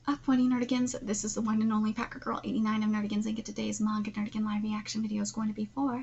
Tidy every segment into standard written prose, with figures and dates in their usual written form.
Up, what nerdigans? This is the one and only Packer Girl 89 of Nerdigans, and today's Manga Nerdigan live reaction video is going to be for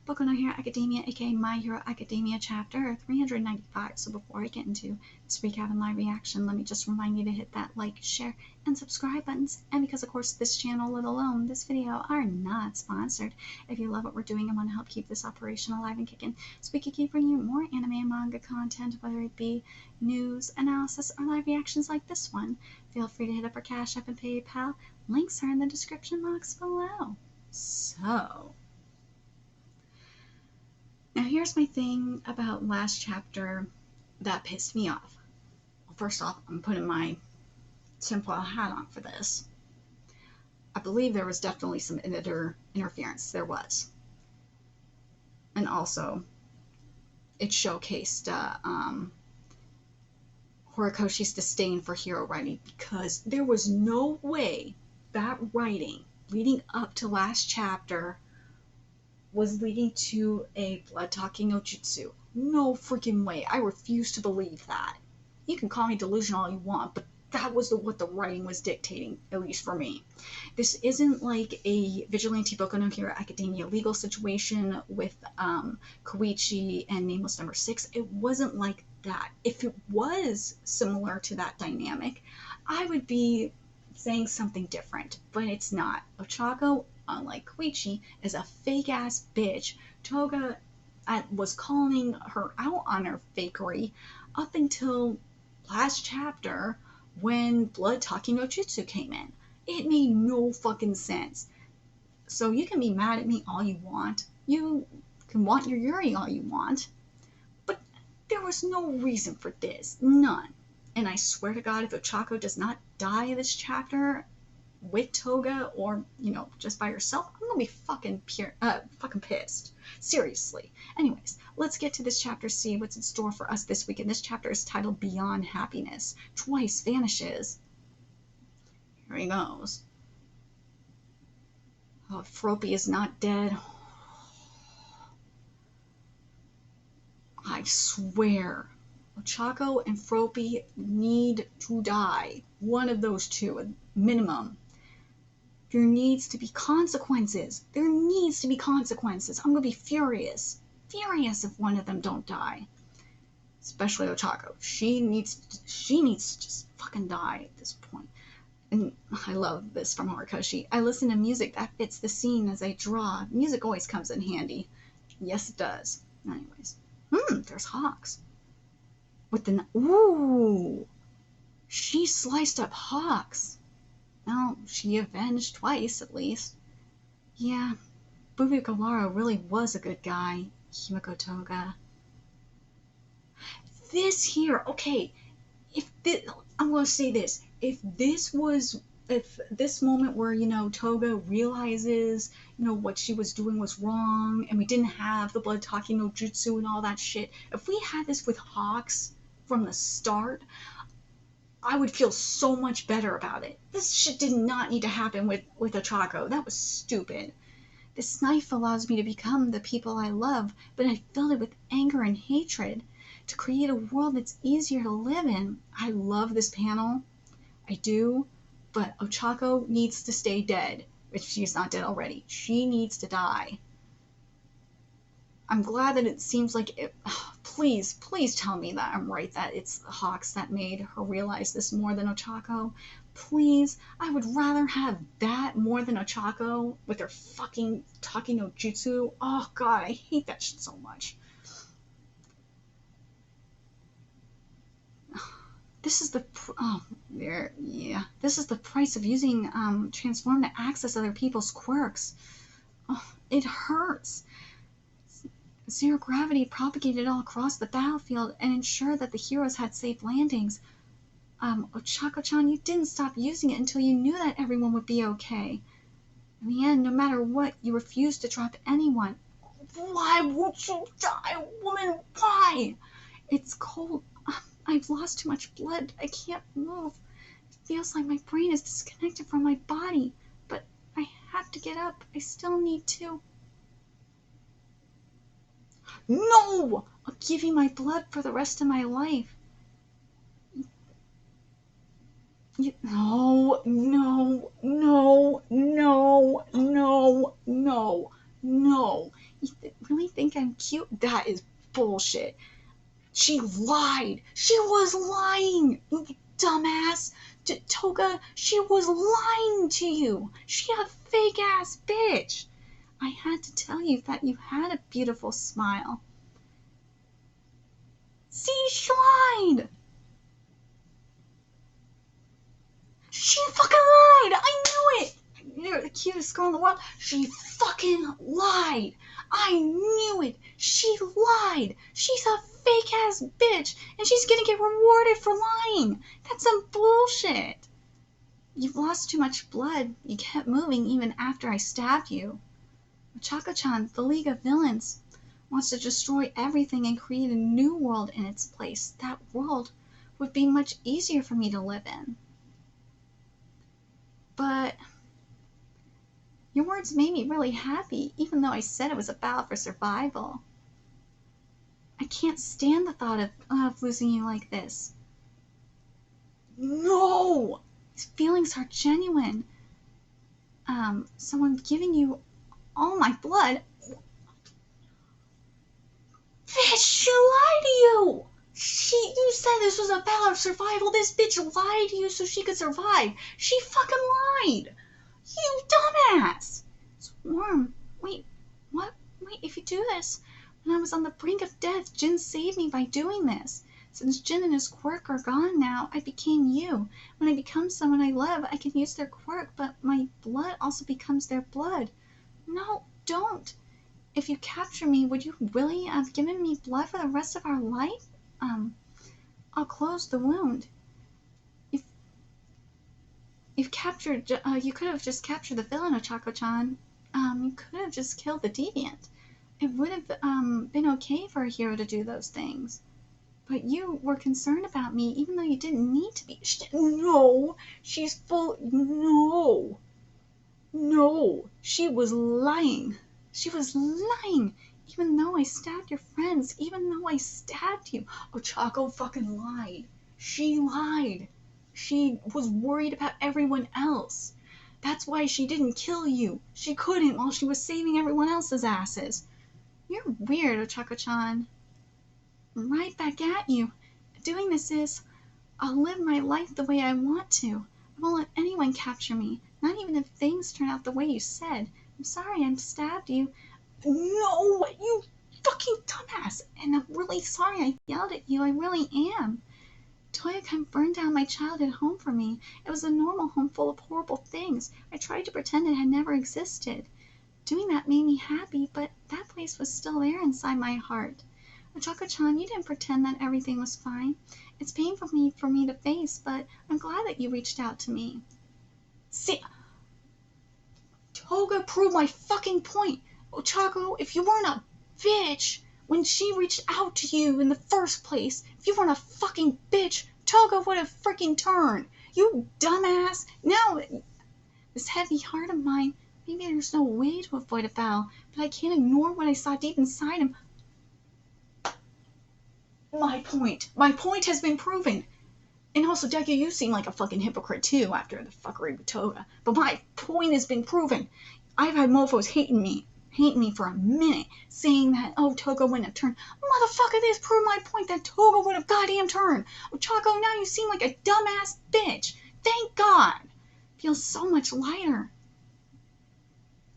Boku no Hero Academia, aka My Hero Academia chapter 395. So before I get into this recap and live reaction, let me just remind you to hit that like, share, and subscribe buttons. And because of course this channel, let alone this video, are not sponsored, if you love what we're doing and want to help keep this operation alive and kicking, so we can keep bringing you more anime and manga content, whether it be news, analysis, or live reactions like this one, feel free to hit up our Cash App and PayPal. Links are in the description box below. So, now here's my thing about last chapter that pissed me off. Well, first off, I'm putting my tinfoil hat on for this. I believe there was definitely some editor interference. There was. And also, it showcased Horikoshi's disdain for hero writing, because there was no way that writing leading up to last chapter was leading to a blood talking no jutsu. No freaking way. I refuse to believe that. You can call me delusional all you want, but that was what the writing was dictating, at least for me. This isn't like a Vigilante Boku no Hero Academia legal situation with Koichi and Nameless Number 6. It wasn't like that. If it was similar to that dynamic, I would be saying something different, but it's not. Ochako, unlike Koichi, is a fake-ass bitch. Toga was calling her out on her fakery up until last chapter when Blood Talking no Jutsu came in. It made no fucking sense. So you can be mad at me all you want. You can want your Yuri all you want. But there was no reason for this. None. And I swear to God, if Ochako does not die this chapter with Toga, or, you know, just by herself, I'm gonna be fucking pissed. Seriously. Anyways, let's get to this chapter, see what's in store for us this week. And this chapter is titled Beyond Happiness. Twice vanishes. Here he goes. Oh, Froppy is not dead. I swear. Ochako and Froppy need to die. One of those two, at minimum. There needs to be consequences. There needs to be consequences. I'm gonna be furious. Furious if one of them don't die. Especially Ochako. She needs to just fucking die at this point. And I love this from Horikoshi. I listen to music that fits the scene as I draw. Music always comes in handy. Yes, it does. Anyways. There's Hawks. With the... Ooh! She sliced up Hawks. Well, she avenged twice, at least. Yeah, Bubukawara really was a good guy, Himiko Toga. This here, okay, I'm going to say this. If this moment where, you know, Toga realizes, you know, what she was doing was wrong, and we didn't have the blood talking no jutsu and all that shit, if we had this with Hawks from the start, I would feel so much better about it. This shit did not need to happen with Ochako. That was stupid. This knife allows me to become the people I love, but I filled it with anger and hatred to create a world that's easier to live in. I love this panel. I do. But Ochako needs to stay dead, if she's not dead already. She needs to die. I'm glad that it seems like it... Please tell me that I'm right, that it's Hawks that made her realize this more than Ochako. Please, I would rather have that more than Ochako with her fucking talking no jutsu. Oh god, I hate that shit so much. This is the... This is the price of using Transform to access other people's quirks. Oh, it hurts. Zero gravity propagated all across the battlefield and ensured that the heroes had safe landings. Ochako-chan, you didn't stop using it until you knew that everyone would be okay. In the end, no matter what, you refused to drop anyone. Why won't you die, woman? Why? It's cold. I've lost too much blood. I can't move. It feels like my brain is disconnected from my body. But I have to get up. I still need to. No! I'll give you my blood for the rest of my life. No, no, no, no, no, no, no. Really think I'm cute? That is bullshit. She lied. She was lying. You dumbass. Toga, she was lying to you. She a fake ass bitch. I had to tell you that you had a beautiful smile. See, she lied. She fucking lied. I knew it. You're the cutest girl in the world. She fucking lied. I knew it. She lied. She's a fake ass bitch, and she's gonna get rewarded for lying. That's some bullshit. You've lost too much blood. You kept moving even after I stabbed you. Ochako-chan, the League of Villains, wants to destroy everything and create a new world in its place. That world would be much easier for me to live in. But your words made me really happy, even though I said it was a battle for survival. I can't stand the thought of losing you like this. No! These feelings are genuine. Someone giving you all my blood. Bitch, she lied to you! You said this was a battle of survival. This bitch lied to you so she could survive. She fucking lied. You dumbass. It's warm. Wait, what? Wait, if you do this. When I was on the brink of death, Jin saved me by doing this. Since Jin and his quirk are gone now, I became you. When I become someone I love, I can use their quirk, but my blood also becomes their blood. No, don't. If you capture me, would you really have given me blood for the rest of our life? I'll close the wound. You've captured, you could have just captured the villain, Ochako-chan. You could have just killed the deviant. It would have, been okay for a hero to do those things. But you were concerned about me, even though you didn't need to be. No! She's full. No! No! She was lying. She was lying. Even though I stabbed your friends, even though I stabbed you. Ochako fucking lied. She lied. She was worried about everyone else. That's why she didn't kill you. She couldn't while she was saving everyone else's asses. You're weird, Ochako-chan. Right back at you. Doing this is, I'll live my life the way I want to. I won't let anyone capture me, not even if things turn out the way you said. I'm sorry I stabbed you. No, you fucking dumbass. And I'm really sorry I yelled at you. I really am. Toyota burned down my childhood home for me. It was a normal home full of horrible things. I tried to pretend it had never existed. Doing that made me happy, but that place was still there inside my heart. Ochako-chan, you didn't pretend that everything was fine. It's painful for me to face, but I'm glad that you reached out to me. See, Toga proved my fucking point. Ochako, if you weren't a bitch when she reached out to you in the first place, if you weren't a fucking bitch, Toga would have freaking turned. You dumbass. Now, this heavy heart of mine, maybe there's no way to avoid a battle, but I can't ignore what I saw deep inside him. My point has been proven. And also, Deku, you seem like a fucking hypocrite too after the fuckery with Toga. But my point has been proven. I've had mofos hating me for a minute, saying that, oh, Toga wouldn't have turned. Motherfucker, this proved my point that Toga would have goddamn turned. Ochako, now you seem like a dumbass bitch. Thank God. Feels so much lighter.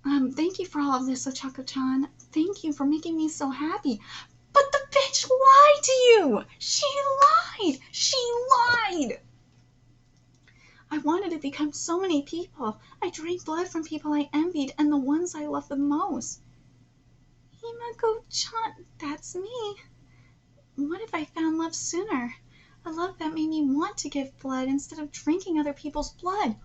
Thank you for all of this, Ochako-chan. Thank you for making me so happy. But the bitch lied to you! She lied! She lied! I wanted to become so many people. I drank blood from people I envied and the ones I loved the most. Himiko-chan, that's me. What if I found love sooner? A love that made me want to give blood instead of drinking other people's blood.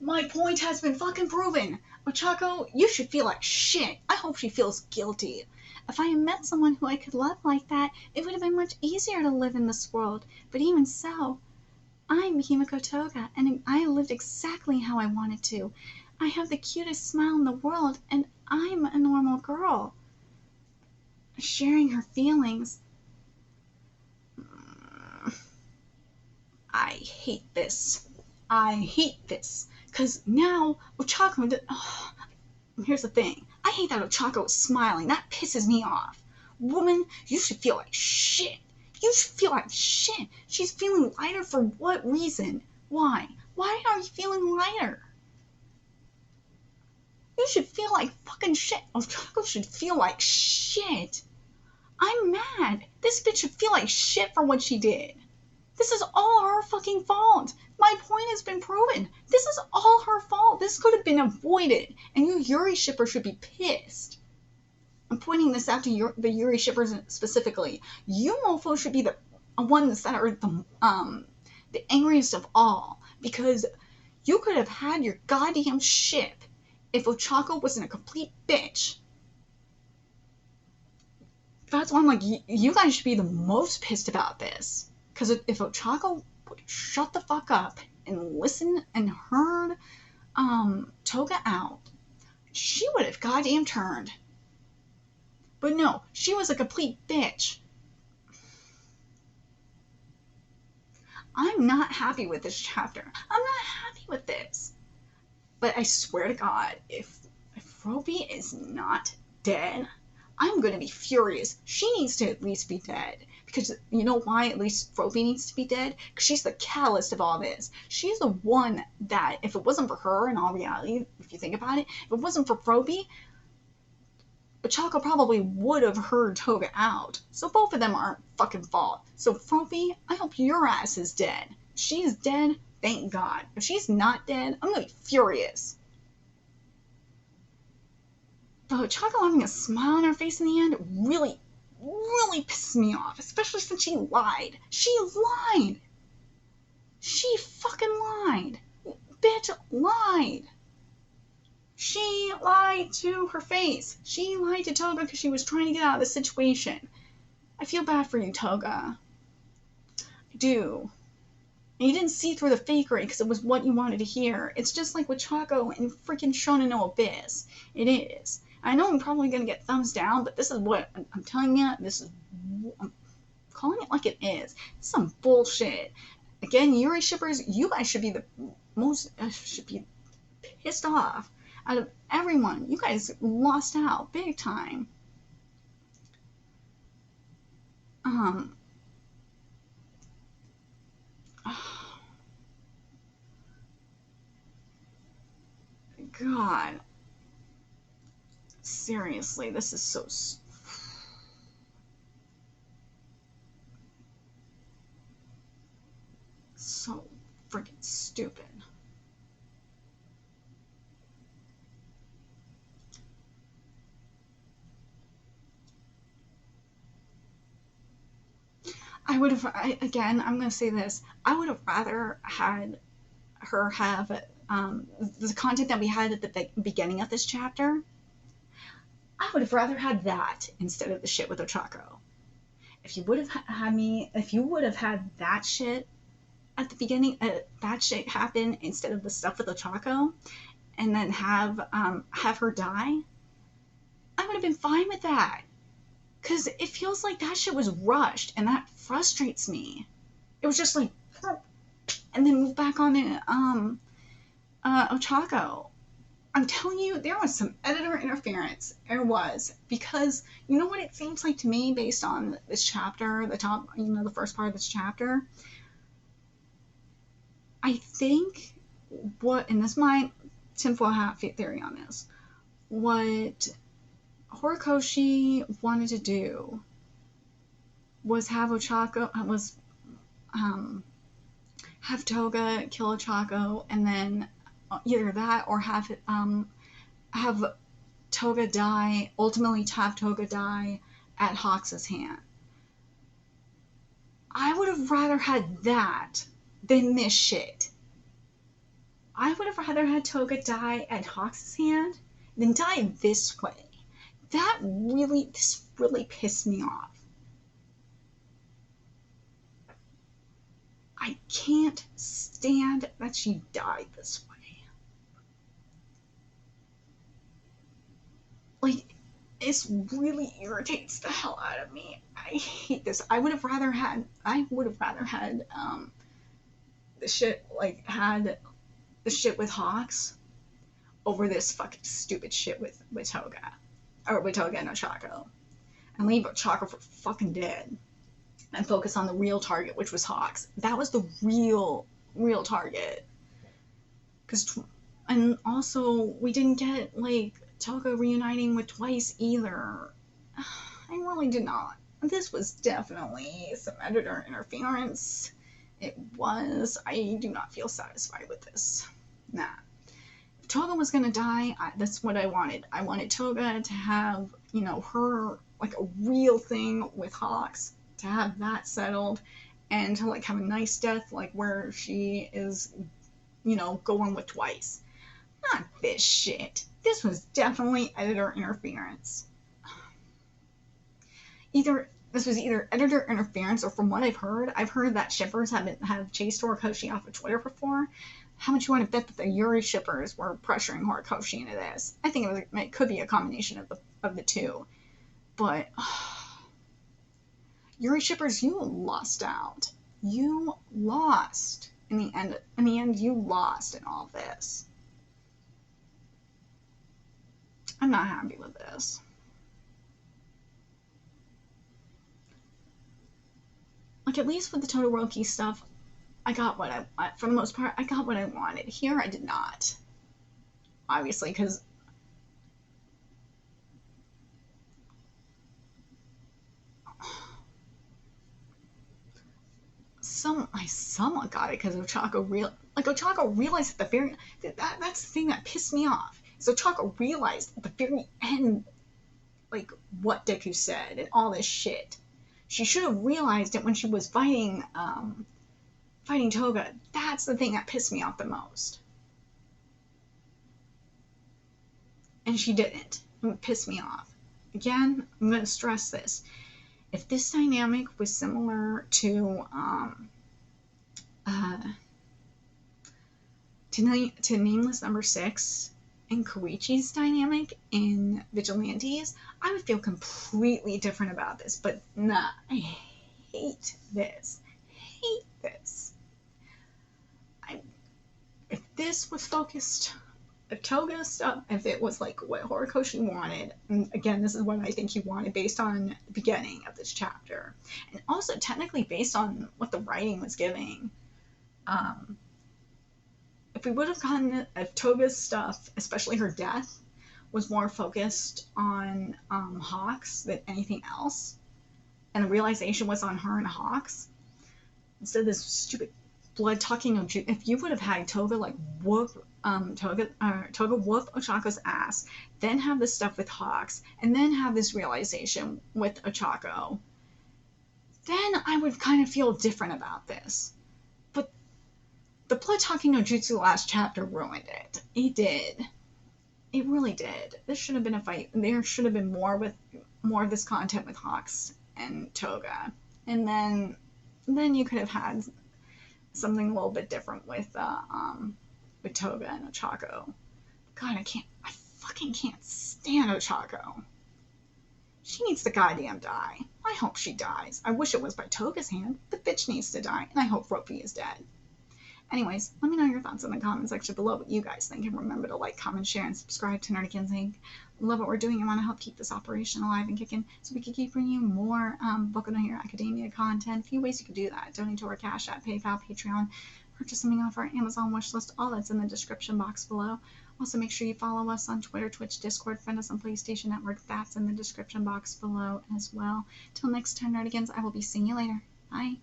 My point has been fucking proven. Ochako, you should feel like shit. I hope she feels guilty. If I had met someone who I could love like that, it would have been much easier to live in this world. But even so, I'm Himiko Toga, and I lived exactly how I wanted to. I have the cutest smile in the world, and I'm a normal girl. Sharing her feelings. I hate this. I hate this. Because now Ochako, here's the thing. I hate that Ochako is smiling. That pisses me off. Woman, you should feel like shit. You should feel like shit. She's feeling lighter for what reason? Why? Why are you feeling lighter? You should feel like fucking shit. Ochako should feel like shit. I'm mad. This bitch should feel like shit for what she did. This is all her fucking fault. My point has been proven. This is all her fault. This could have been avoided. And you Yuri shippers should be pissed. I'm pointing this out to the Yuri shippers specifically. You mofos should be the ones that are the angriest of all. Because you could have had your goddamn ship if Ochako wasn't a complete bitch. That's why I'm like, you guys should be the most pissed about this. Because if Ochako would shut the fuck up and listen and heard Toga out, she would have goddamn turned. But no, she was a complete bitch. I'm not happy with this chapter. I'm not happy with this. But I swear to God, if Roby is not dead, I'm going to be furious. She needs to at least be dead. Because you know why at least Roby needs to be dead? Because she's the catalyst of all this. She's the one that, if it wasn't for her in all reality, if you think about it, if it wasn't for Roby, Ochako probably would have heard Toga out. So both of them aren't fucking fault. So Roby, I hope your ass is dead. If she's dead, thank God. If she's not dead, I'm going to be furious. But Ochako having a smile on her face in the end really pisses me off, especially since she lied. She lied. She fucking lied. Bitch lied. She lied to her face. She lied to Toga because she was trying to get out of the situation. I feel bad for you, Toga. I do. And you didn't see through the fakery because it was what you wanted to hear. It's just like with Chaco and freaking Shonen no Abyss. It is. I know I'm probably going to get thumbs down, but this is what I'm telling you. I'm calling it like it is. This is some bullshit. Again, Yuri shippers, you guys should be the most, should be pissed off out of everyone. You guys lost out big time. God. Seriously, this is so freaking stupid. Again, I'm going to say this. I would have rather had her have the content that we had at the beginning of this chapter. I would have rather had that instead of the shit with Ochako. If you would have had that shit at the beginning, that shit happen instead of the stuff with Ochako, and then have her die, I would have been fine with that. Because it feels like that shit was rushed, and that frustrates me. It was just like, and then move back on to Ochako. I'm telling you, there was some editor interference. There was. Because, you know what it seems like to me, based on this chapter, the first part of this chapter? I think and this is my tinfoil hat theory on this, what Horikoshi wanted to do was have have Toga kill Ochako, and then either that or have Toga die, ultimately have Toga die at Hawks' hand. I would have rather had that than this shit. I would have rather had Toga die at Hawks' hand than die this way. This really pissed me off. I can't stand that she died this way. Like, it really irritates the hell out of me. I hate this. I would have rather had the shit, like, had the shit with Hawks over this fucking stupid shit with Toga. Or with Toga and Ochako. And leave Ochako for fucking dead. And focus on the real target, which was Hawks. That was the real target. And also, we didn't get, like, Toga reuniting with Twice either. I really did not. This was definitely some editor interference. It was. I do not feel satisfied with this. Nah. If Toga was gonna die, that's what I wanted. I wanted Toga to have, you know, her, like, a real thing with Hawks, to have that settled, and to, like, have a nice death, like, where she is, you know, going with Twice. Not this shit. This was definitely editor interference. This was either editor interference, or from what I've heard that shippers have chased Horikoshi off of Twitter before. How much you want to bet that the Yuri shippers were pressuring Horikoshi into this? I think it could be a combination of the two. But Yuri shippers, you lost out. You lost in the end. In the end, you lost in all this. I'm not happy with this. Like, at least with the Todoroki stuff, I got what for the most part, I got what I wanted. Here, I did not. Obviously, because I somewhat got it because Ochako realized at the very that's the thing that pissed me off. So Ochako realized at the very end, like, what Deku said and all this shit. She should have realized it when she was fighting Toga. That's the thing that pissed me off the most. And she didn't. It pissed me off. Again, I'm going to stress this. If this dynamic was similar to Nameless Number 6 and Koichi's dynamic in Vigilantes, I would feel completely different about this. But nah, I hate this. If this was focused, if Toga stuff, if it was like what Horikoshi wanted, and again, this is what I think he wanted based on the beginning of this chapter, and also technically based on what the writing was giving, if we would have gotten, if Toga's stuff, especially her death, was more focused on Hawks than anything else, and the realization was on her and Hawks, instead of this stupid blood talking of if you would have had Toga like whoop Toga whoop Ochako's ass, then have this stuff with Hawks, and then have this realization with Ochako, then I would kind of feel different about this. But the blood talking no jutsu last chapter ruined it. It did. It really did. This should have been a fight. There should have been more of this content with Hawks and Toga, and then you could have had something a little bit different with Toga and Ochako. God, I fucking can't stand Ochako. She needs to goddamn die. I hope she dies. I wish it was by Toga's hand. The bitch needs to die, and I hope Ropey is dead. Anyways, let me know your thoughts in the comment section below, what you guys think, and remember to like, comment, share, and subscribe to Nerdigans Inc. Love what we're doing and want to help keep this operation alive and kicking so we can keep bringing you more Boku no Hero Academia content. A few ways you can do that. Donate to our Cash App, PayPal, Patreon, purchase something off our Amazon wish list. All that's in the description box below. Also, make sure you follow us on Twitter, Twitch, Discord, friend us on PlayStation Network. That's in the description box below as well. Till next time, Nerdigans, I will be seeing you later. Bye.